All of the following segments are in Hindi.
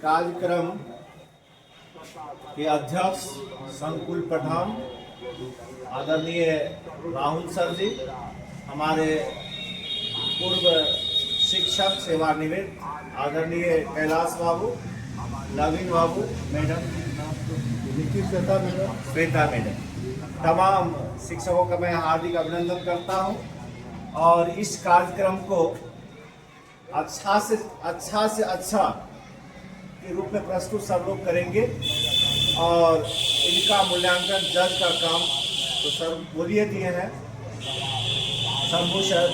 कार्यक्रम के अध्यक्ष संकुल प्रधान आदरणीय राहुल सर जी, हमारे पूर्व शिक्षक सेवानिवृत्त आदरणीय कैलाश बाबू, नवीन बाबू, मैडम श्वेता मैडम, तमाम शिक्षकों का मैं हार्दिक अभिनंदन करता हूं। और इस कार्यक्रम को अच्छा से अच्छा के रूप में प्रस्तुत सब लोग करेंगे और इनका मूल्यांकन जज का काम तो सर बोलिए दिए हैं, शंभू सर,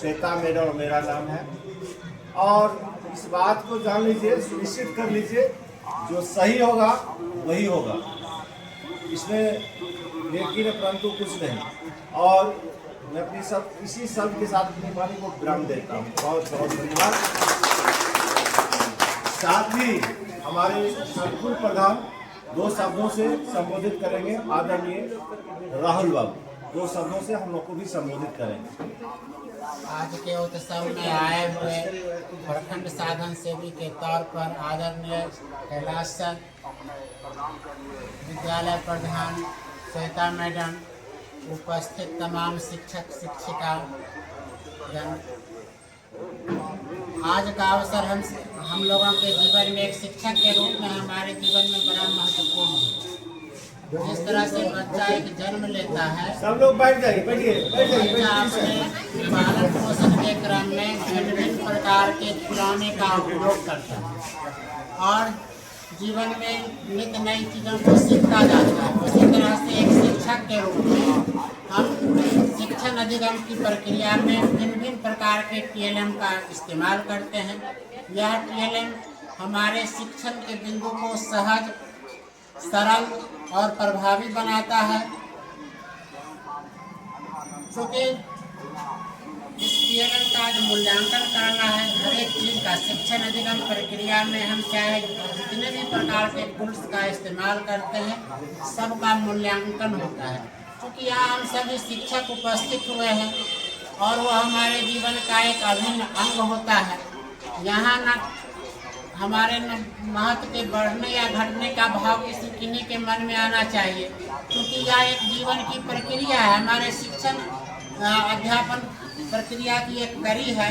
श्वेता मैडम और मेरा नाम है। और इस बात को जान लीजिए, सुनिश्चित कर लीजिए, जो सही होगा वही होगा, इसमें लेकिन परंतु कुछ नहीं। और मैं अपनी इसी शब्द के साथ अपनी वाणी को विराम देता हूँ। बहुत बहुत धन्यवाद। साथ ही हमारे संकुल प्रधान 2 शब्दों से संबोधित करेंगे, आदरणीय राहुल बाबू 2 शब्दों से हम लोग को भी संबोधित करेंगे। आज के उत्सव में आए हुए प्रखंड साधन सेवी के तौर पर आदरणीय कैलाश सर, विद्यालय प्रधान श्वेता मैडम, उपस्थित तमाम शिक्षक शिक्षिका, आज का अवसर हम लोगों के जीवन में एक शिक्षक के रूप में हमारे जीवन में बड़ा महत्वपूर्ण है। जिस तरह से बच्चा एक जन्म लेता है, सब लोग बैठ जाइए, बच्चा अपने पालन पोषण के क्रम में विभिन्न प्रकार के खिलौने का उपयोग करता है और जीवन में नित नई चीज़ों को सीखता जाता है। उसी तरह से एक शिक्षक के रूप में हम शिक्षण अधिगम की प्रक्रिया में भिन्न प्रकार के TLM का इस्तेमाल करते हैं। यह TLM हमारे शिक्षण के बिंदु को सहज, सरल और प्रभावी बनाता है। क्योंकि इस TLM का जो मूल्यांकन करना है, हर एक चीज़ का शिक्षण अधिगम प्रक्रिया में हम चाहे जितने भी प्रकार के टूल्स का इस्तेमाल करते हैं, सबका मूल्यांकन होता है। क्योंकि यहाँ हम सभी शिक्षक उपस्थित हुए हैं और वो हमारे जीवन का एक अभिन्न अंग होता है। यहाँ न हमारे महत्व के बढ़ने या घटने का भाव किन्हीं के मन में आना चाहिए, क्योंकि यह एक जीवन की प्रक्रिया है। हमारे शिक्षण अध्यापन प्रक्रिया की एक कड़ी है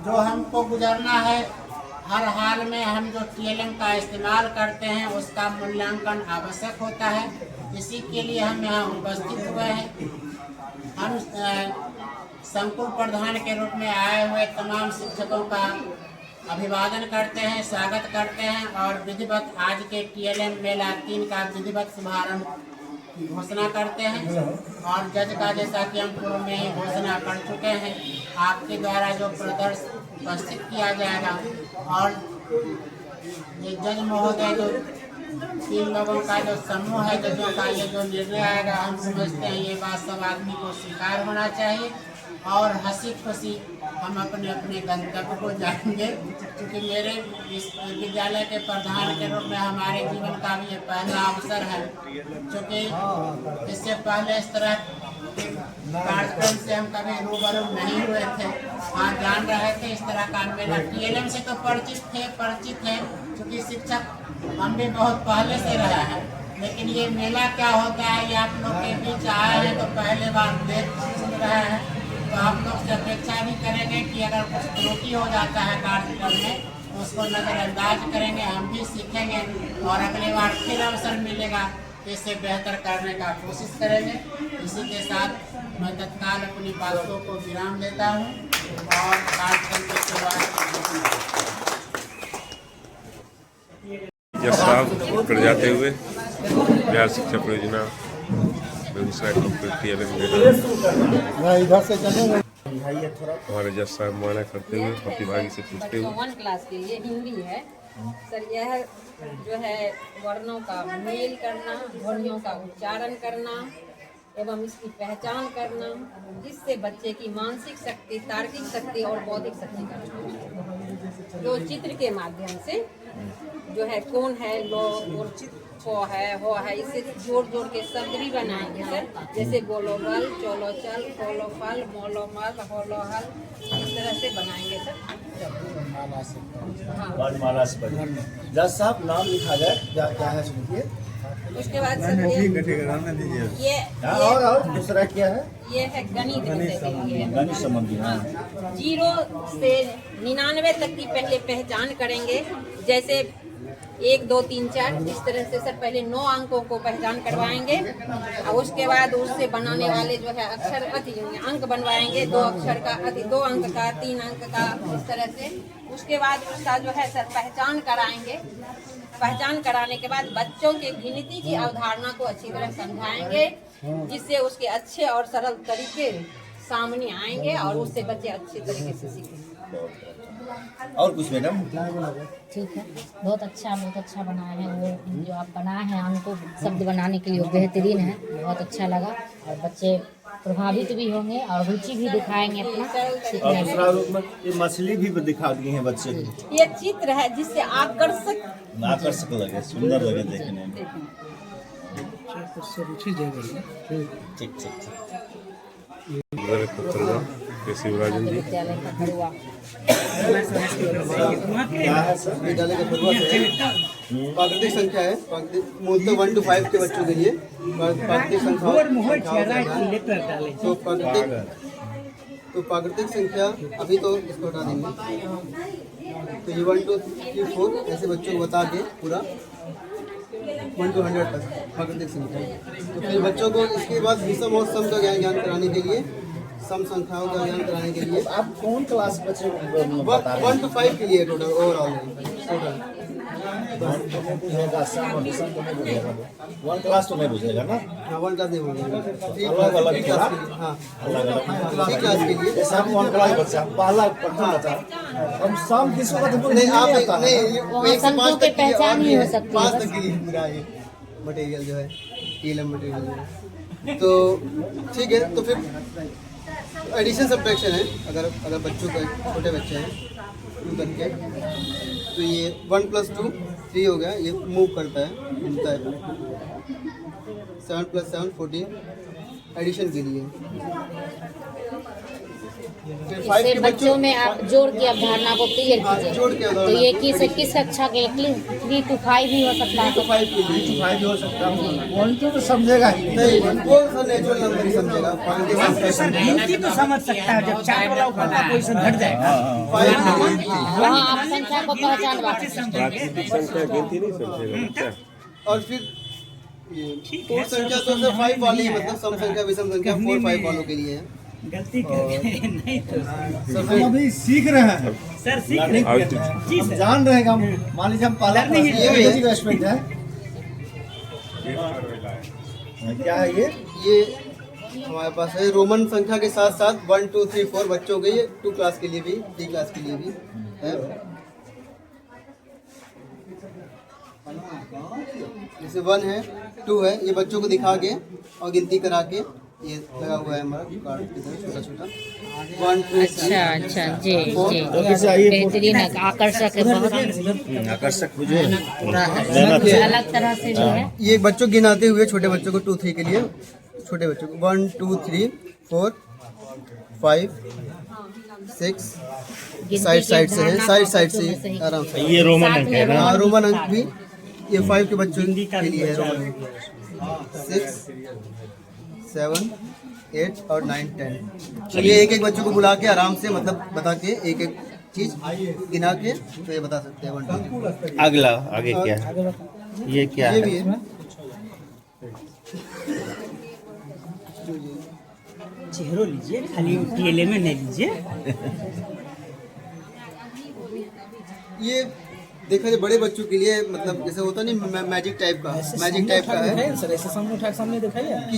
जो हमको गुजरना है। हर हाल में हम जो TLM का इस्तेमाल करते हैं उसका मूल्यांकन आवश्यक होता है। इसी के लिए हम यहाँ उपस्थित हुए हैं। हम संकुल प्रधान के रूप में आए हुए तमाम शिक्षकों का अभिवादन करते हैं, स्वागत करते हैं और विधिवत आज के TLM मेला 3 का विधिवत शुभारंभ घोषणा करते हैं। और जज का, जैसा कि हम पूर्व में ही घोषणा कर चुके हैं, आपके द्वारा जो प्रदर्शन उपस्थित किया जाएगा और ये जज महोदय जो 3 लोगों का जो समूह है, जजों का ये जो निर्णय आएगा, हम समझते हैं ये बात सब आदमी को स्वीकार होना चाहिए और हंसी खुशी हम अपने अपने गंतव्य को जाएंगे। क्योंकि मेरे इस विद्यालय के प्रधान के रूप में हमारे जीवन का भी ये पहला अवसर है, क्योंकि इससे पहले इस तरह कार्यक्रम से हम कभी रूबरू नहीं हुए थे। हाँ, जान रहे थे इस तरह का मेला। TLM से तो परिचित है, क्योंकि शिक्षक हम भी बहुत पहले से रहे हैं, लेकिन ये मेला क्या होता है ये आप लोग के बीच आए हैं तो पहले बार देख सुन रहे हैं। तो आप लोग से अपेक्षा भी करेंगे कि अगर कुछ त्रुटि हो जाता है कार्यक्रम में तो उसको नज़रअंदाज करेंगे, हम भी सीखेंगे और अगली बार फिर अवसर मिलेगा इसे बेहतर करने का कोशिश करेंगे। इसी के साथ मैं तत्काल अपनी बातों को विराम देता हूँ और कार्यक्रम की शुरुआत कर जाते हुए बिहार शिक्षा परियोजना बेगूसराय हमारे जज साहब मुआयना करते हुए प्रतिभागी से पूछते हुए 1 क्लास के लिए हिंदी है सर। यह जो है वर्णों का मेल करना, ध्वनियों का उच्चारण करना एवं इसकी पहचान करना, इससे बच्चे की मानसिक शक्ति, तार्किक शक्ति और बौद्धिक शक्ति का जो चित्र के माध्यम से जो है कौन है, लो और हो है, हो है, इसे जोड़ जोड़ के शब्द भी बनाएंगे सर। जैसे गोलो बल, चोलो चल, खोलो फल, मोलो मल, होलो हल, इस तरह तरह से बनाएंगे सर। हाँ, वर्णमाला से बने। जज साहब नाम लिखा जाए, क्या है सुनिए। उसके बाद सर ये और दूसरा क्या है? ये है गणित विषय के लिए। गणित संबंधी। हाँ, 0 से 99 तक की पहले पहचान करेंगे। जैसे 1 2 3 4 इस तरह से सर पहले 9 अंकों को पहचान करवाएंगे और उसके बाद उससे बनाने वाले जो है अक्षर अंक बनवाएंगे। 2 अक्षर का 2 अंक का 3 अंक का इस तरह से। उसके बाद उसका जो है सर पहचान कराएंगे। पहचान कराने के बाद बच्चों के गिनती की अवधारणा को अच्छी तरह समझाएंगे, जिससे उसके अच्छे और सरल तरीके सामने आएंगे और उससे बच्चे अच्छे तरीके से सीखेंगे। और कुछ मैडम? ठीक है, बहुत अच्छा बनाए हैं। वो जो आप बनाए हैं अंकों शब्द बनाने के लिए वो बेहतरीन है, बहुत अच्छा लगा। और बच्चे प्रभावित भी होंगे और रुचि भी दिखाएंगे अपना और सीखने में। दूसरा रूप में ये मछली भी दिखा दिए हैं बच्चे को। ये चित्र है जिससे आकर्षक लगे, सुंदर लगे देखने में। ठीक। शिवराजन जी विद्यालय का बरुआ क्या है सर? विद्यालय का फरुआ है। प्राकृतिक संख्या है, मूलतः 1 to 5 के बच्चों के लिए प्राकृतिक संख्याओं तो प्राकृतिक संख्या अभी तो इसको हटा देंगे। तो ये 1 2 3 4 ऐसे बच्चों को बता के पूरा 1 to 100 तक प्राकृतिक संख्या। तो फिर बच्चों को इसके बाद विषम और सम का ज्ञान कराने के लिए, सम संख्याओं का ज्ञान कराने के लिए आप कौन क्लास बच्चे को बता रहे 1 to 5 के लिए total overall total. One class तो नहीं बुझेगा ना? हाँ 1 क्लास नहीं बोलेंगे, अलग क्लास हाँ अलग 3 क्लास के लिए। जैसे हम वन क्लास बच्चा पहला प्रथम बच्चा हम शाम किसको कहते हैं? नहीं आप आता है। नहीं वहाँ संख्याओं की पहचान ही हो सकती है 5 बस। तक के लिए पूरा ये मटेरियल जो है टीएलएम मटेरियल जो है। तो ठीक है, तो फिर एडिशन सब्ट्रैक्शन है। अगर बच्चों का छोटे बच्चे हैं 2 तक के, तो ये 1 + 2 3 हो गया। ये मूव करता है, घूमता है। 7 + 7 14 एडिशन के लिए। फिर 5 इससे के बच्चों में आप जोड़ की अवधारणा को क्लियर हाँ, जोड़ की कीजिए। अवधारणा तो ये को किस कक्षा के 3 to 5 भी हो सकता है? 5 के लिए फाइव हो सकता है। वन टू तो समझेगा ही नहीं। नहीं, वो सर नेचुरल नंबर ही समझेगा। गिनती तो समझ सकता है, जब 4 वाला ऊपर पोजीशन घट जाएगा। वहाँ आप संख्या को पहचान पाते हैं। प्राकृतिक संख्या गिनती नहीं समझेगा बच्चा। और फिर ये 4 संख्या तो सर 5 वाली, मतलब सम संख्या विषम संख्या 4 5 वालों के लिए है। गलती करके नहीं तो हम अभी सीख रहे हैं, सर सीख और जी हम सर। जान रहे हैं कि हम मान लीजिए हम पहला ये भी है। इन्वेस्टमेंट है। क्या है ये? ये हमारे पास है रोमन संख्या के साथ साथ 1 2 3 4 बच्चों के लिए, 2 क्लास के लिए भी, 3 क्लास के लिए भी है। जैसे 1 है 2 है, ये बच्चों को दिखा के और गिनती करा के ये लगा हुआ है हमारा कार्ड की तरह छोटा छोटा 1 2 अच्छा जी कैसे आइए? बेहतरीन है, आकर्षक है, बहुत आकर्षक मुझे अलग तरह से जो है। ये बच्चों गिनाते हुए छोटे बच्चों को 2 3 के लिए, छोटे बच्चों को 1 2 3 4 5 6 साइड से है, साइड से आराम से। ये रोमन अंक है ना? हाँ रोमन अंक भी ये 5 के बच्चों के लिए है। रोमन 6 7 8 और 9 10। तो ये एक एक बच्चों को बुला के आराम से, मतलब बता के एक एक चीज गिना के तो ये बता सकते हैं 1 2 3। अगला आगे क्या है? ये क्या ये है? भी है। चेहरो लीजिए, खाली टीएलए में नहीं लीजिए। ये देखा जाए बड़े बच्चों के लिए, मतलब जैसे होता नहीं मैजिक टाइप का है सर ऐसे सामने उठा के सामने दिखाइए। कि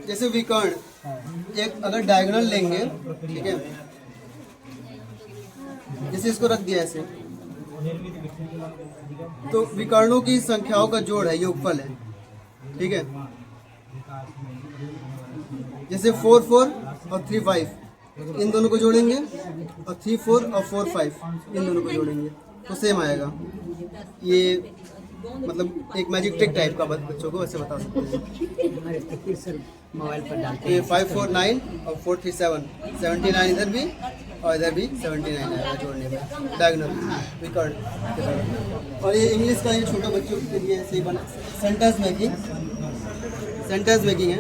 जैसे विकर्ण एक अगर डायगोनल लेंगे, ठीक है, जैसे इसको रख दिया ऐसे, तो विकर्णों की संख्याओं का जोड़ है, ये योगफल है, ठीक है। जैसे 4 4 और 3 5 इन दोनों को जोड़ेंगे और 3 4 और 4 5 इन दोनों को जोड़ेंगे तो सेम आएगा। ये मतलब एक मैजिक ट्रिक टाइप का बच्चों को वैसे बता सकते हैं। हमारे तकरीर सर मोबाइल पर डालते ये 549 और 437 79 इधर भी और इधर भी 79 आएगा जोड़ने में डायगोनल रिकॉर्ड। और ये इंग्लिश का ये छोटे बच्चों के लिए ऐसे ही बना सेंटेंस मेकिंग है।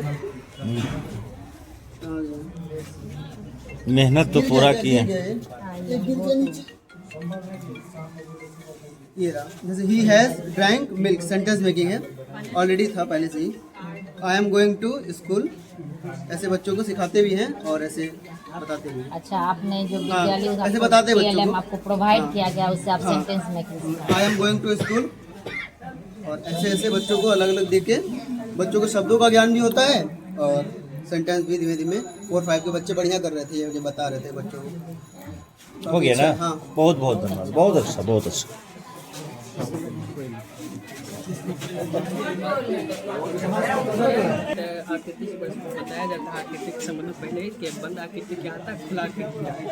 मेहनत तो पूरा किए। ये रहा, जैसे he has drank milk sentence making है, ऑलरेडी था पहले से ही। I am going to school, ऐसे बच्चों को सिखाते भी हैं और ऐसे बताते भी हैं। अच्छा, आपने जो हाँ, विद्यालय ऐसे बताते हैं बच्चों को। आपको प्रोवाइड किया गया, उससे आप sentence making. I am going to school, और ऐसे ऐसे बच्चों को अलग अलग देके बच्चों को शब्दों का ज्ञान भी होता है और सेंटेंस भी धीमे धीमे 4-5 के बच्चे बढ़िया कर रहे थे, ये बता रहे थे बच्चों को। हो गया ना? हाँ, बहुत बहुत धन्यवाद, बहुत अच्छा, बहुत अच्छा। आकृति से बताया जाता है आकृति के संबंध में पहले कि बंद आकृति क्या आता है, खुला आकृति क्या है।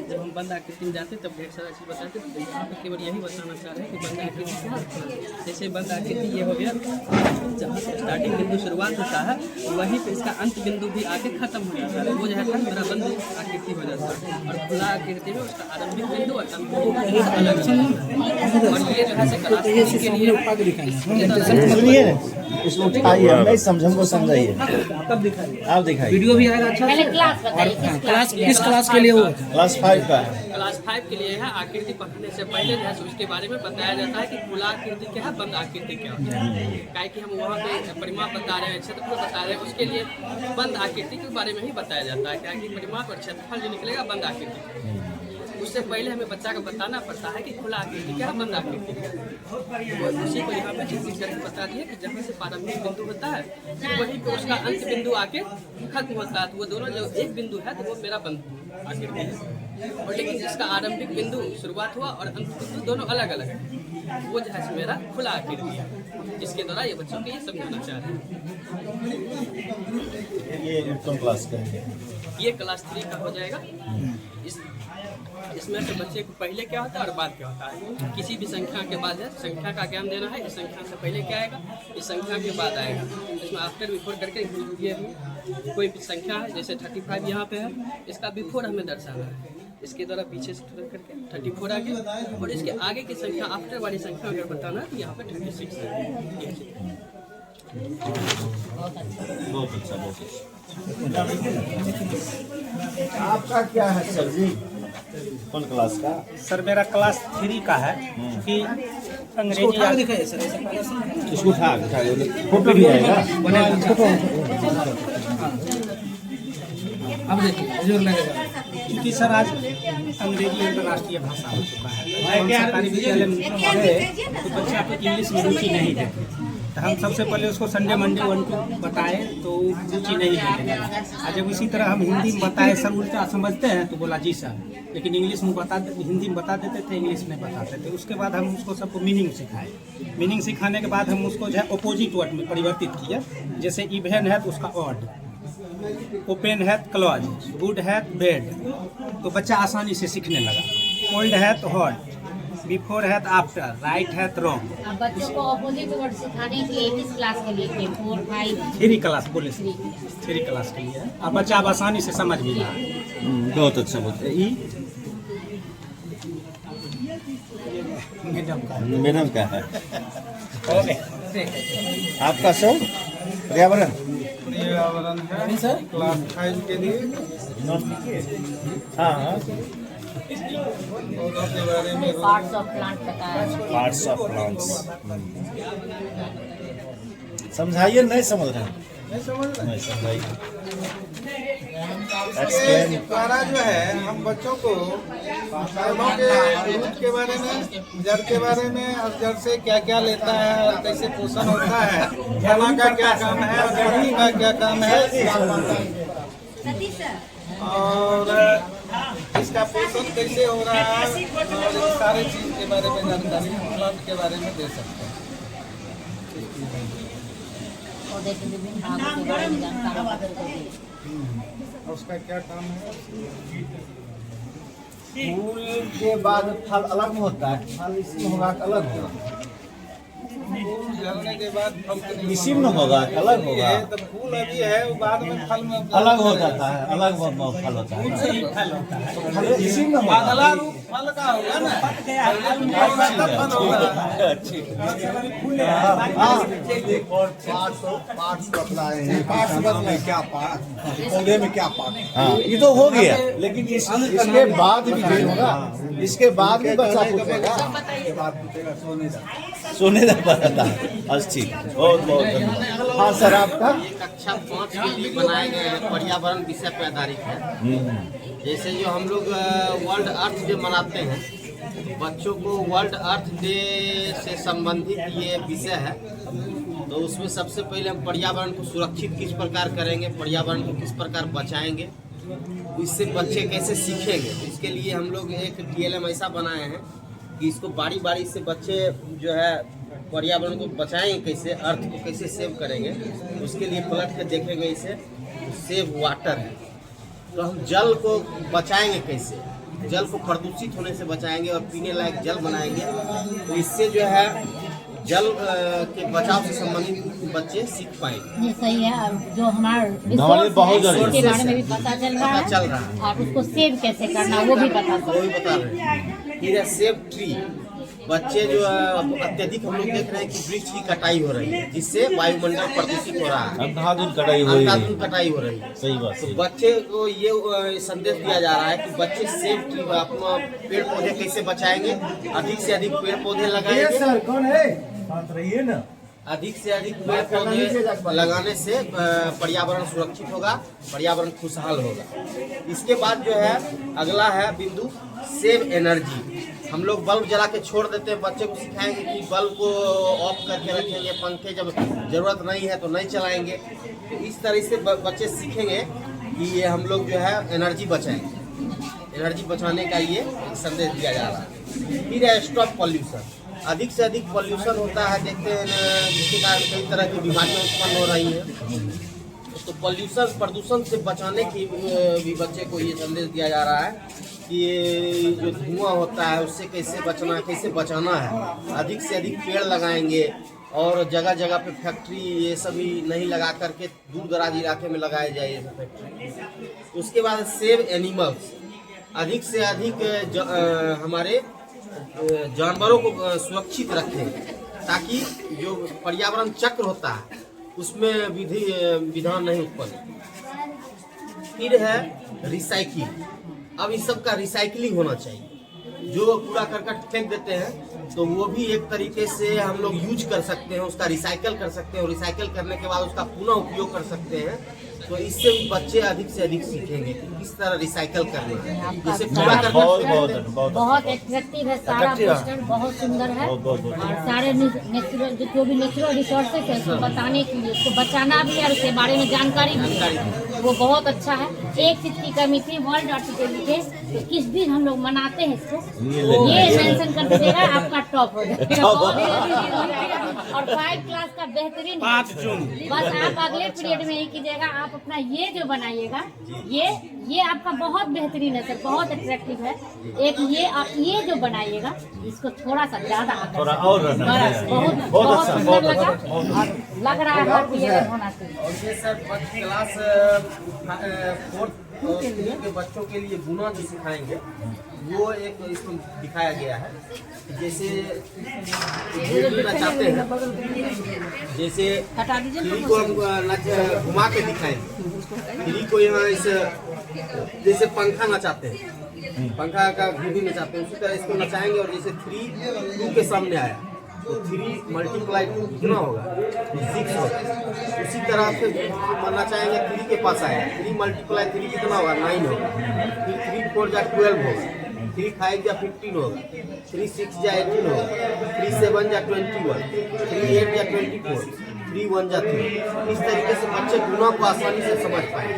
जब हम बंद आकृति में जाते तब ढेर सारा चीज़ बताते, तो यहाँ पर केवल यही बताना चाह रहे हैं कि बंद आकृति क्या है। जैसे बंद आकृति ये हो गया, जहाँ से स्टार्टिंग बिंदु शुरुआत होता है वहीं पे इसका अंत बिंदु भी आके खत्म हो जाता है, वो जो है मेरा बंद आकृति हो जाता है। और खुला आकृति में उसका आरंभिक बिंदु और अंत बिंदु अलग है। और ये जो है क्लास के लिए इसको उठाइए, नहीं समझ हमको समझाइए, आप दिखाइए। वीडियो भी आएगा अच्छा पहले से। क्लास बताइए, क्लास किस क्लास के लिए हुआ? क्लास 5 का है। क्लास 5 के लिए है। आकृति पढ़ने से पहले जो है उसके बारे में बताया जाता है कि खुला आकृति क्या है, बंद आकृति क्या होता है। काहे कि हम वहाँ पे परिमाप बता रहे हैं, क्षेत्रफल बता रहे हैं, उसके लिए बंद आकृति के बारे में ही बताया जाता है। क्या कि परिमाप और क्षेत्रफल जो निकलेगा बंद आकृति, उससे पहले हमें बच्चा को बताना पड़ता है कि खुला आकृति क्या है, बंद आकृति क्या है। और उसी को यहाँ पे चित्रित करके बता दिए कि जहाँ से प्रारंभिक बिंदु होता है वहीं पे उसका अंत बिंदु आके खत्म होता है। तो वो दोनों जो एक बिंदु है तो वो मेरा बंद आकृति है। और लेकिन जिसका आरंभिक बिंदु शुरुआत हुआ और अंत बिंदु दोनों अलग अलग है, वो जो है मेरा खुला आकृति है। जिसके द्वारा ये बच्चों को ये समझाना चाह रहे हैं। ये कौन क्लास का है? ये क्लास 3 का हो जाएगा। इसमें से बच्चे को पहले क्या होता है और बाद क्या होता है। किसी भी संख्या के बाद है, संख्या का ज्ञान देना है। इस संख्या से पहले क्या आएगा, इस संख्या के बाद आएगा। इसमें आफ्टर बिफोर करके ये कोई भी संख्या है, जैसे 35 यहाँ पे है, इसका बिफोर हमें दर्शाना है। इसके द्वारा पीछे से थोड़ा करके 34 आ गया, और इसके आगे की संख्या आफ्टर वाली संख्या अगर बताना है तो यहाँ पे 36 है। बहुत अच्छा, बहुत अच्छा। आपका क्या है सर जी? कौन क्लास का? सर मेरा क्लास 3 का है कि अंग्रेजी दिखाइए सर। इसको उठा फोटो भी आएगा। अब देखिए जोर लगेगा, क्योंकि सर आज अंग्रेजी अंतर्राष्ट्रीय भाषा हो चुका है। हम सरकारी विद्यालय में पढ़े तो बच्चा को इंग्लिश में रुचि नहीं देते, तो हम सबसे पहले उसको संडे मंडे 1-2 बताए तो रुचि नहीं देते। और जब इसी तरह हम हिंदी में बताए, सब उल्टा समझते हैं तो बोला जी सर, लेकिन इंग्लिश में हिंदी में बता देते थे, इंग्लिश में बताते थे। उसके बाद हम उसको सबको मीनिंग सिखाए। मीनिंग सिखाने के बाद हम उसको जो है अपोजिट वर्ड में परिवर्तित किया। जैसे इवेन है तो उसका ऑड, ओपन है तो क्लोज, गुड है तो बेड, तो बच्चा आसानी से सीखने लगा। कोल्ड है तो हॉट, बिफोर है तो आफ्टर, राइट है तो रॉन्ग। अब बच्चों को अपोजिट वर्ड सिखाने के लिए किस क्लास के लिए 4, 5? 3 क्लास बोले, 3 क्लास के लिए। अब बच्चा अब आसानी से समझ भी रहा है। बहुत अच्छा, बहुत अच्छा। मैडम का है। आपका सर पर्यावरण है सर क्लास 5 के लिए। हाँ हाँ, पौधों के बारे में पार्ट्स ऑफ प्लांट बताया। Parts of plants. समझाइए, नहीं समझ रहे हैं? नहीं समझाइए। एक्सप्लेन। द्वारा जो है हम बच्चों को पौधों के रूट के बारे में, जड़ के बारे में, और जड़ से क्या क्या लेता है और कैसे पोषण होता है, हवा का क्या काम है और गर्मी का क्या काम है, और इसका पोषण कैसे हो रहा है, और इस सारे चीज के बारे में जानकारी प्लांट के बारे में दे सकते हैं। पौधे के विभिन्न भागों के बारे में जानकारी। उसका क्या काम है? फूल के बाद फल अलग होता है, फल इसमें होगा अलग होगा। फूल झड़ने के बाद फल के नहीं इसी में होगा, अलग होगा। तो फूल अभी है, वो बाद में फल में अलग हो जाता है, अलग फल होता है। फूल से ही फल होता है। फल इसी में होगा। अगला रूप फल का होगा ना, तब फल होगा। अच्छी पार्ट्स बदलाए हैं, पार्ट्स बदले क्या पार्ट, पौधे में क्या पार्ट। हाँ, ये तो हो गया, लेकिन इसके बाद भी जो होगा, इसके बाद भी बच्चा पूछेगा, सोने का पता है। अच्छी, बहुत बहुत धन्यवाद। हाँ सर, आपका ये कक्षा 5 के लिए बनाए गए हैं, पर्यावरण विषय पर आधारित है। जैसे जो हम लोग वर्ल्ड अर्थ डे मनाते हैं, बच्चों को वर्ल्ड अर्थ डे से संबंधित ये विषय है। तो उसमें सबसे पहले हम पर्यावरण को सुरक्षित किस प्रकार करेंगे, पर्यावरण को किस प्रकार बचाएंगे, इससे बच्चे कैसे सीखेंगे। इसके लिए हम लोग एक TLM ऐसा बनाए हैं कि इसको बारी बारी से बच्चे जो है पर्यावरण को बचाएंगे कैसे, अर्थ को कैसे सेव करेंगे, उसके लिए पलट के देखेंगे। इसे सेव वाटर है, तो हम जल को बचाएंगे कैसे, जल को प्रदूषित होने से बचाएंगे और पीने लायक जल बनाएंगे। तो इससे जो है जल के बचाव से संबंधित बच्चे सीख पाएंगे। ये सही है। और जो हमारा हमारे बहुत रिसोर्स है, उसके बारे में भी पता चल रहा है और उसको सेव कैसे करना वो भी पता चल वो भी बता रहे हैं। फिर है सेव ट्री। बच्चे जो अत्यधिक हम लोग देख रहे हैं कि वृक्ष की कटाई हो रही है, जिससे वायुमंडल प्रदूषित हो रहा है, अंधाधुंध कटाई हो रही है। अंधाधुंध कटाई हो रही है। सही बात, तो सही। बच्चे को ये संदेश दिया जा रहा है कि बच्चे सेव ट्री, अपना पेड़ पौधे कैसे बचाएंगे, अधिक से अधिक पेड़ पौधे लगाएंगे। सर कौन है, बात रहिए ना। अधिक से अधिक पेड़ पौधे लगाने से पर्यावरण सुरक्षित होगा, पर्यावरण खुशहाल होगा। इसके बाद जो है अगला है बिंदु सेव एनर्जी। हम लोग बल्ब जला के छोड़ देते हैं, बच्चे को सिखाएंगे कि बल्ब को ऑफ करके रखेंगे, पंखे जब जरूरत नहीं है तो नहीं चलाएंगे। तो इस तरह से बच्चे सीखेंगे कि ये हम लोग जो है एनर्जी बचाएंगे। एनर्जी बचाने का ये एक संदेश दिया जा रहा है। फिर है स्टॉप पॉल्यूशन। अधिक से अधिक पॉल्यूशन होता है, देखते हैं जिसके कारण कई तरह की बीमारियां उत्पन्न हो रही हैं। तो प्रदूषण से बचाने की भी बच्चे को ये संदेश दिया जा रहा है कि ये जो धुआं होता है उससे कैसे बचना, कैसे बचाना है। अधिक से अधिक पेड़ लगाएंगे और जगह जगह पे फैक्ट्री ये सभी नहीं लगा करके दूर दराज इलाके में लगाए जाए ये फैक्ट्री। उसके बाद सेव एनिमल्स। अधिक से अधिक हमारे जानवरों को सुरक्षित रखें, ताकि जो पर्यावरण चक्र होता है उसमें विधान नहीं उत्पन्न। फिर है रिसाइकिल। अब इस सब का रिसाइकलिंग होना चाहिए। जो कूड़ा करकट फेंक देते हैं तो वो भी एक तरीके से हम लोग यूज कर सकते हैं, उसका रिसाइकल कर सकते हैं और रिसाइकल करने के बाद उसका पुनः उपयोग कर सकते हैं। तो इससे भी बच्चे अधिक से अधिक सीखेंगे कि किस तरह रिसाइकल करना है। जैसे कूड़ा करकट बहुत एट्रैक्टिव है, सारा पोस्टर बहुत सुंदर है और सारे नेचुरल जो भी नेचुरल रिसोर्सेज है उसको बताने के लिए, उसको बचाना भी है और उसके बारे में जानकारी भी है, वो बहुत अच्छा है। एक चीज की कमी थी, वर्ल्ड अर्थ डे लिखे तो किस दिन हम लोग मनाते हैं इसको ये मेंशन कर दीजिएगा, आपका टॉप हो जाएगा। और 5 क्लास का बेहतरीन 5 जून बस आप अगले पीरियड में ही कीजिएगा। आप अपना ये जो बनाइएगा ये आपका बहुत बेहतरीन है सर, बहुत अट्रैक्टिव है। एक ये जो बनाइएगा इसको थोड़ा सा ज्यादा थोड़ा और बहुत सुंदर लगा और लग रहा है हर पीरियड होना चाहिए। और ये सर क्लास 4th के बच्चों के लिए गुना जो सिखाएंगे वो एक इसमें दिखाया गया है। जैसे लेना चाहते हैं, जैसे थ्री को हम घुमा के दिखाएंगे, थ्री को यहाँ इस जैसे पंखा नचाते हैं, पंखा का घूमी नचाते हैं, उसी तरह इसको नचाएंगे। और जैसे 3 2 के सामने आया तो 3 × 2 कितना होगा, 6 होगा। उसी तरह से नचाएंगे, 3 के पास आएगा, 3 × 3 कितना होगा, 9 होगा। फिर 3 4 × 12 होगा, 3 5 × 15 होगा, 3 6 × 18 होगा, 3 7 × 21, 3 8 × 24, 3 1 × 3। इस तरीके से बच्चे गुना को आसानी से समझ पाएंगे।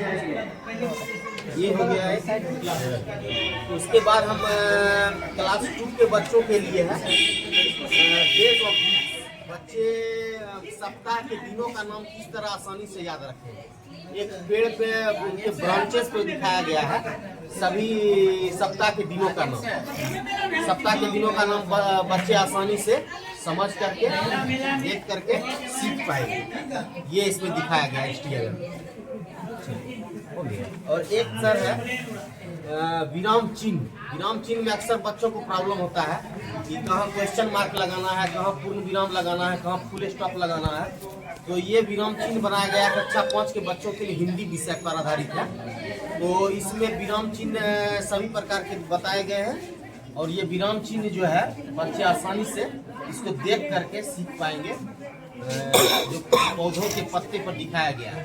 ये हो गया है। उसके बाद हम क्लास 2 के बच्चों के लिए है डेज ऑफ बच्चे सप्ताह के दिनों का नाम किस तरह आसानी से याद रखें। एक पेड़ पे उनके ब्रांचेस पे दिखाया गया है सभी सप्ताह के दिनों का नाम। सप्ताह के दिनों का नाम बच्चे आसानी से समझ करके देख करके सीख पाएंगे। ये इसमें दिखाया गया है HTML। और एक सर है विराम चिन्ह। विराम चिन्ह में अक्सर बच्चों को प्रॉब्लम होता है कि कहाँ क्वेश्चन मार्क लगाना है, कहाँ पूर्ण विराम लगाना है, कहाँ फुल स्टॉप लगाना है। तो ये विराम चिन्ह बनाया गया है कक्षा 5 के बच्चों के लिए हिंदी विषय पर आधारित है। तो इसमें विराम चिन्ह सभी प्रकार के बताए गए हैं और ये विराम चिन्ह जो है बच्चे आसानी से इसको देख करके सीख पाएंगे। जो पौधों के पत्ते पर दिखाया गया है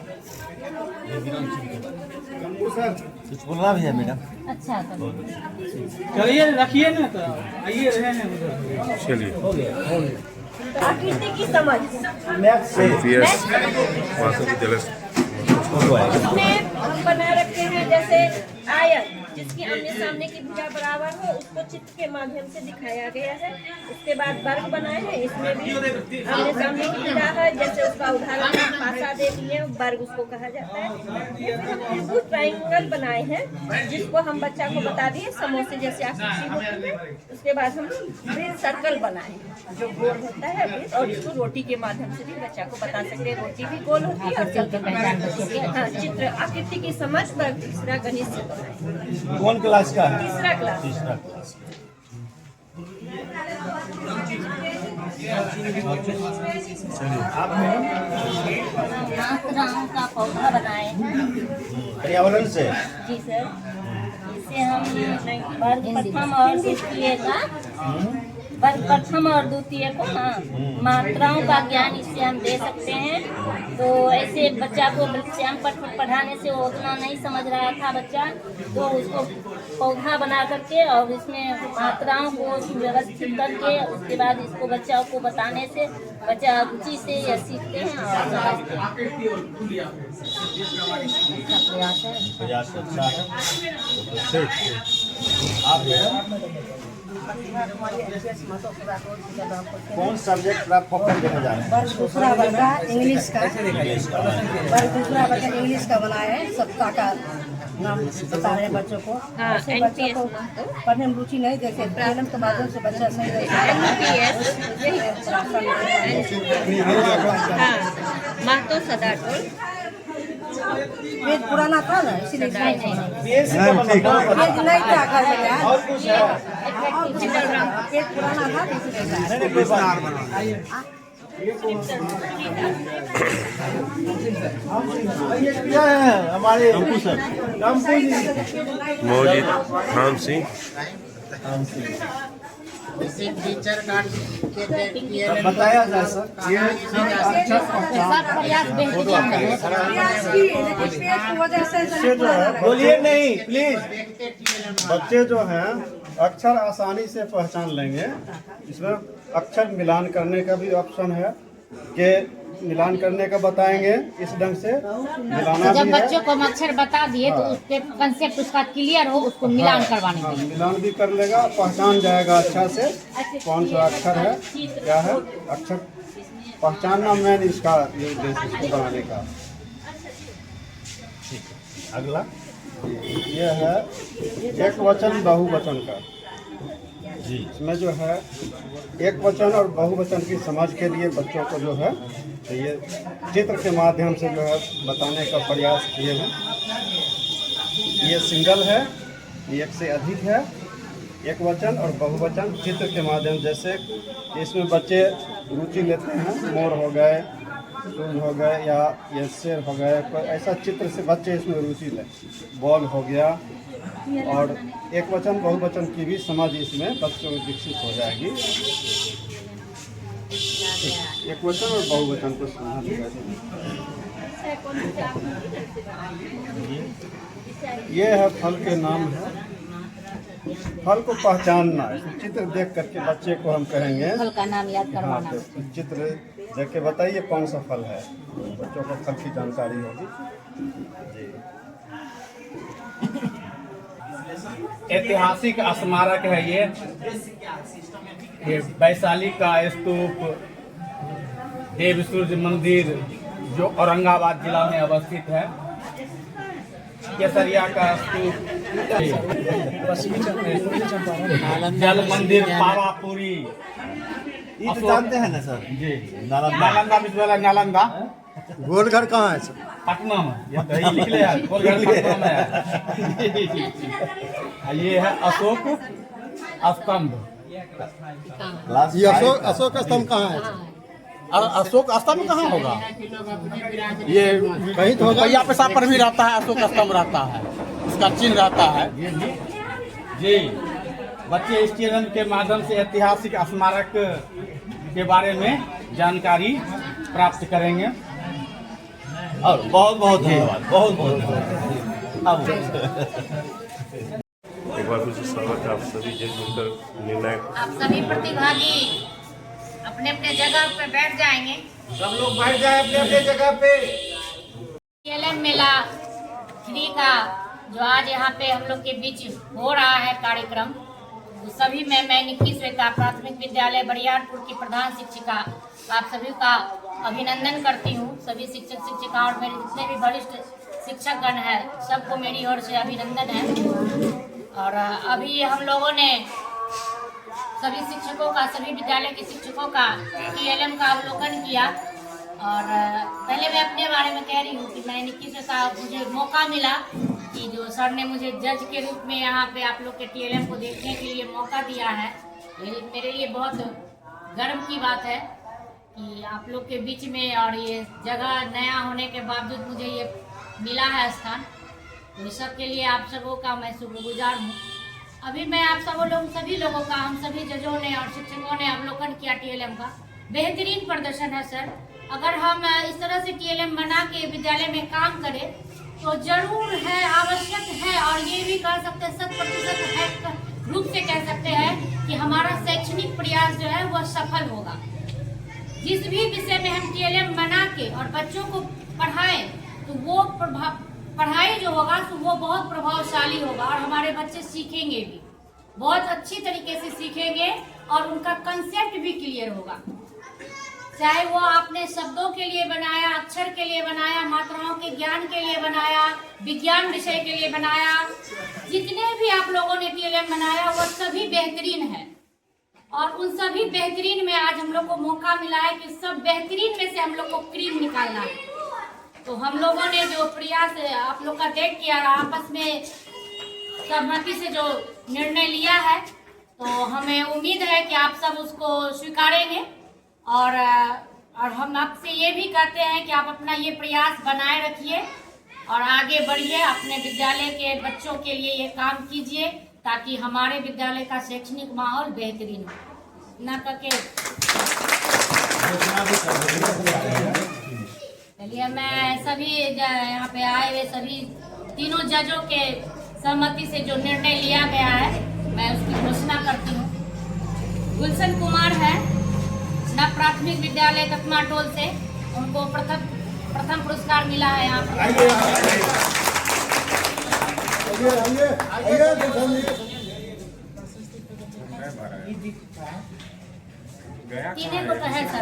ये विराम चिन्ह के बारे में। कुछ बोलना भी है मैडम? अच्छा चलिए रखिए ना, तो आइए रहे हैं उधर। चलिए आकृति की समझ इसमें हम बना रखे हैं जैसे आयत जिसकी आमने सामने की भुजा बराबर हो, उसको चित्र के माध्यम से दिखाया गया है। उसके बाद वर्ग बनाए हैं, इसमें भी आमने सामने की भुजा है, जैसे उसका उदाहरण पासा दे दिए, वर्ग उसको कहा जाता है। त्रिभुज ट्रायंगल बनाए हैं जिसको हम बच्चा को बता दिए समोसे जैसे आकृति होती है। उसके बाद हम वृत्त सर्कल बनाए जो गोल होता है वृत्त, और इसको रोटी के माध्यम से भी बच्चा को बता सकते हैं। रोटी भी गोल होती है और हाँ, चित्र आकृति की समझ वर्ग तीसरा गणित से बनाए। कौन क्लास का है? तीसरा क्लास। तीसरा क्लास। मात्राओं का पौधा बनाए हैं पर्यावरण से। जी सर। इससे हम वर्ग प्रथम और द्वितीय का को हाँ मात्राओं का ज्ञान इससे हम दे सकते हैं। तो ऐसे बच्चा को श्याम पठ पढ़ाने से वो उतना नहीं समझ रहा था बच्चा, तो उसको पौधा बना करके और इसमें मात्राओं को व्यवस्थित करके उसके बाद इसको बच्चा को बताने से बच्चा रुचि से यह सीखते हैं और समझते हैं। प्रयास अच्छा है। ठीक। आप कौन सब्जेक्ट पर आप फोकस देने जा रहे हैं? दूसरा वर्ग का इंग्लिश का दूसरा वर्ग इंग्लिश का बनाए हैं। सप्ताह का नाम बता रहे हैं बच्चों को। बच्चों को पढ़ने में रुचि नहीं देखे, प्रारंभ के माध्यम से बच्चा सही वेद पुराना था ना, इसीलिए नहीं था घर में यार। और कुछ है वेद पुराना था क्या है हमारे मौजिद राम सिंह टीचर का बताया जाए सर। ये बोलिए नहीं प्लीज। बच्चे जो हैं अक्षर आसानी से पहचान लेंगे। इसमें अक्षर मिलान करने का भी ऑप्शन है कि मिलान करने का बताएंगे इस ढंग से मिलाना जब भी बच्चों है। को हम अक्षर बता दिए तो उसके कंसेप्ट उसका क्लियर हो, उसको मिलान करवाने के लिए मिलान भी कर लेगा, पहचान जाएगा अच्छा से कौन सा अक्षर है क्या है। अक्षर पहचानना मेन इसका ये उद्देश्य इसको बनाने का। अगला ये है एक वचन बहुवचन का। जी इसमें जो है एक वचन और बहुवचन की समझ के लिए बच्चों को जो है तो ये चित्र के माध्यम से जो है बताने का प्रयास किए हैं। ये सिंगल है, एक से अधिक है। एक वचन और बहुवचन चित्र के माध्यम, जैसे इसमें बच्चे रुचि लेते हैं, मोर हो गए, सूर्य हो गए या ये शेर हो गए, कोई ऐसा चित्र से बच्चे इसमें रुचि लें। बॉल हो गया। और एक वचन बहुवचन की भी समझ इसमें बच्चों में विकसित हो जाएगी। एक वचन और बहुवचन को समझना ये है फल के नाम है। फल को पहचानना, चित्र देख करके बच्चे को हम कहेंगे फल का नाम याद करवाना। तो चित्र देख के बताइए कौन सा फल है, बच्चों को फल की जानकारी होगी। जी ऐतिहासिक स्मारक है ये वैशाली का स्तूप देव सूर्य मंदिर जो औरंगाबाद जिला में अवस्थित है, केसरिया का स्तूप, जल मंदिर पावापुरी, ये तो जानते हैं ना सर? जी, नालंदा विश्वविद्यालय नालंदा। गोलघर कहाँ है सर? पटना में, यही लिख लिया है, गोलघर पटना में है। ये है अशोक स्तंभ। ये अशोक स्तंभ कहाँ है? अशोक स्तंभ कहाँ होगा? ये कहीं तो भैया पेशा पर भी रहता है, अशोक स्तंभ रहता है, इसका चिन्ह रहता है। जी, बच्चे इस चैनल के माध्यम से ऐतिहासिक स्मारक के बारे में जानकारी प्राप्त करेंगे। और बहुत बहुत धन्यवाद, बहुत बहुत एक बार फिर से स्वागत है आप सभी जज मिलकर निर्णायक। आप सभी प्रतिभागी अपने अपने जगह पे बैठ जाएंगे। सब लोग बैठ जाए अपने अपने जगह पे। TLM मेला 3 का जो आज यहाँ पे हम लोग के बीच हो रहा है कार्यक्रम, तो सभी मैं 21 श्वेता प्राथमिक विद्यालय बरियारपुर की प्रधान शिक्षिका आप सभी का अभिनंदन करती हूँ। सभी शिक्षक शिक्षिका और मेरे जितने भी वरिष्ठ शिक्षकगण हैं, सबको मेरी ओर से अभिनंदन है। और अभी हम लोगों ने सभी शिक्षकों का, सभी विद्यालय के शिक्षकों का TLM का अवलोकन किया। और पहले मैं अपने बारे में कह रही हूँ कि मैं 21 का मुझे मौका मिला कि जो सर ने मुझे जज के रूप में यहाँ पे आप लोग के TLM को देखने के लिए मौका दिया है, मेरे लिए बहुत गर्व की बात है कि आप लोग के बीच में, और ये जगह नया होने के बावजूद मुझे ये मिला है स्थान। तो इस सब के लिए आप सबों का मैं शुक्रगुजार हूँ। अभी मैं आप सभी लोगों का, हम सभी जजों ने और शिक्षकों ने अवलोकन किया TLM का। बेहतरीन प्रदर्शन है सर। अगर हम इस तरह से TLM बना के विद्यालय में काम करें तो जरूर है, आवश्यक है, और ये भी कह सकते हैं 100% है रूप से कह सकते हैं कि हमारा शैक्षणिक प्रयास जो है वह सफल होगा। जिस भी विषय में हम TLM बना के और बच्चों को पढ़ाएं तो वो पढ़ाई जो होगा तो वो बहुत प्रभावशाली होगा, और हमारे बच्चे सीखेंगे भी, बहुत अच्छी तरीके से सीखेंगे और उनका कंसेप्ट भी क्लियर होगा। चाहे वो आपने शब्दों के लिए बनाया, अक्षर के लिए बनाया, मात्राओं के ज्ञान के लिए बनाया, विज्ञान विषय के लिए बनाया, जितने भी आप लोगों ने TLM बनाया वो सभी बेहतरीन है। और उन सभी बेहतरीन में आज हम लोग को मौका मिला है कि सब बेहतरीन में से हम लोग को क्रीम निकालना है। तो हम लोगों ने जो प्रयास आप लोग का देख किया, आपस में सहमति से जो निर्णय लिया है, तो हमें उम्मीद है कि आप सब उसको स्वीकारेंगे। और हम आपसे ये भी कहते हैं कि आप अपना ये प्रयास बनाए रखिए और आगे बढ़िए, अपने विद्यालय के बच्चों के लिए ये काम कीजिए ताकि हमारे विद्यालय का शैक्षणिक माहौल बेहतरीन हो। ना करके चलिए, मैं सभी यहाँ पे आए हुए सभी तीनों जजों के सहमति से जो निर्णय लिया गया है मैं उसकी घोषणा करती हूँ। गुलशन कुमार है, नव प्राथमिक विद्यालय कतमाटोल से, उनको प्रथम पुरस्कार मिला है यहाँ पर। तीनों को तो है सर,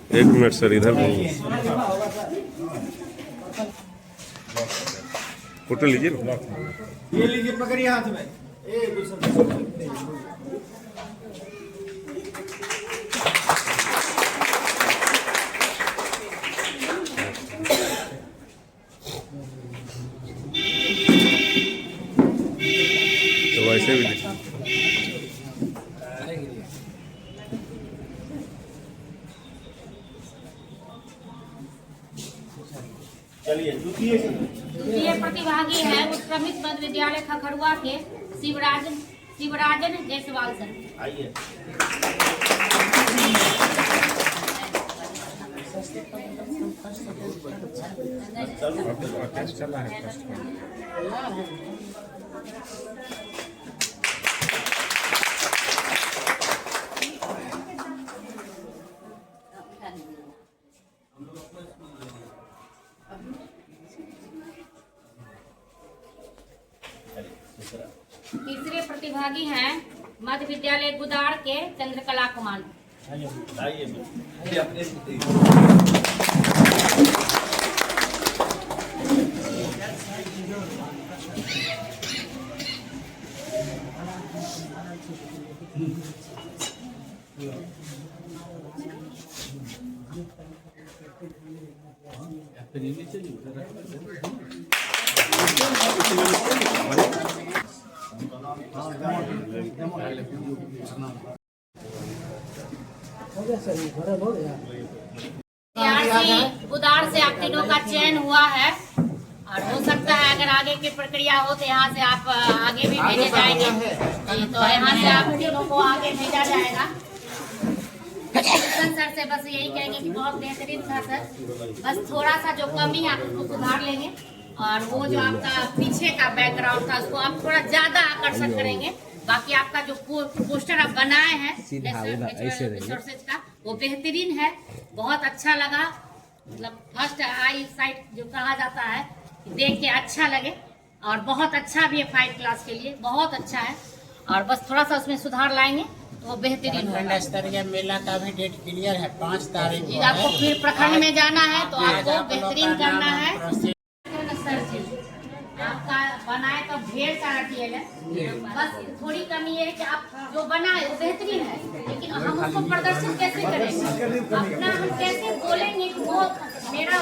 एक मिनट सर, इधर फोटो लीजिए ना। ये लीजिए, पकड़िए हाथ में। तो वैसे भी चलिए, द्वितीय प्रतिभागी है उत्क्रमित मध्य विद्यालय खखरुआ के शिवराजन जायसवाल सर। आइए। प्रतिभागी हैं मध्य विद्यालय गुदाड़ के चंद्रकला कुमार। गुदाड़ से आप तीनों का चयन हुआ है और हो सकता है अगर आगे की प्रक्रिया हो तो यहाँ से आप आगे भी भेजे जाएंगे। तो यहाँ से आप तीनों को आगे भेजा जाएगा। सर से बस यही कहेंगे कि बहुत बेहतरीन था सर, बस थोड़ा सा जो कमी है आप उसको सुधार लेंगे और वो जो आपका पीछे का बैकग्राउंड था उसको आप थोड़ा ज्यादा आकर्षक करेंगे। बाकी आपका जो पोस्टर आप बनाए हैं का वो बेहतरीन है, बहुत अच्छा लगा। मतलब फर्स्ट आई साइट जो कहा जाता है देख के अच्छा लगे और बहुत अच्छा भी है 5 क्लास के लिए, बहुत अच्छा है और बस थोड़ा सा उसमें सुधार लाएंगे तो वो बेहतरीन होगा। स्तरीय मेला का भी डेट क्लियर है 5 तारीख को। आपको फिर प्रखंड में जाना है तो आपको बेहतरीन करना है। आपका बनाए तो ढेर सारा टीएल है, बस थोड़ी कमी है कि आप जो बनाए वो बेहतरीन है, लेकिन हम उसको प्रदर्शित कैसे करेंगे, अपना हम कैसे बोलेंगे कि वो मेरा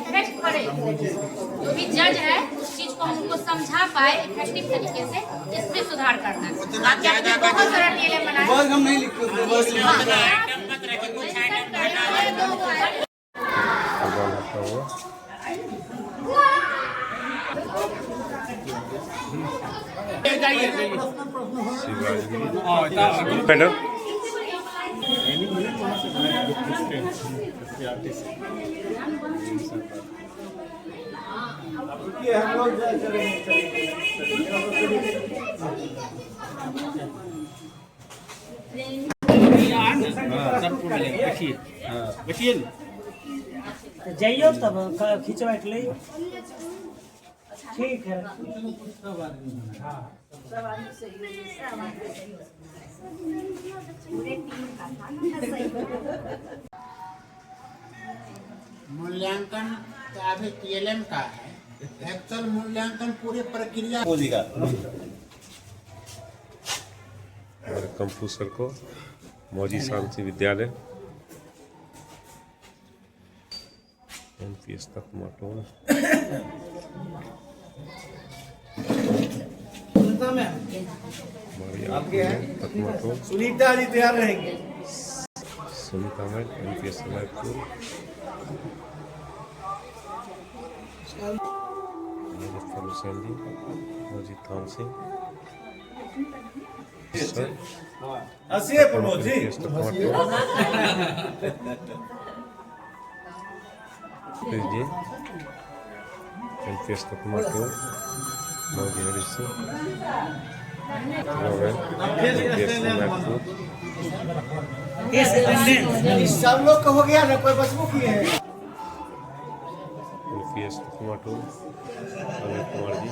इफेक्ट पड़े। जो भी जज है उस चीज को हम उनको समझा पाए इफेक्टिव तरीके से, इसमें सुधार करना है। बाकी आपने बहुत सारा टीएल मैडम हम लोग जाइयो तब खिंचवा के लिए ठीक है। मूल्यांकन अभी TLM का है, एक्चुअल मूल्यांकन पूरी प्रक्रिया कंपू सर को मौजी शांति विद्यालय NPS तक माटोन आपके हैं सुनीता जी तैयार रहेंगे। सुनीता मैम NPS रायपुर मुजफ्फर हुसैन जी मौजी थान सिंह हंसिए प्रमोद जी। फिर जी NPS तक माटोन मौजी हरीश सिंह सब लोग का हो गया ना, कोई बचबू की है। NPS तक माटोन अजय कुमार जी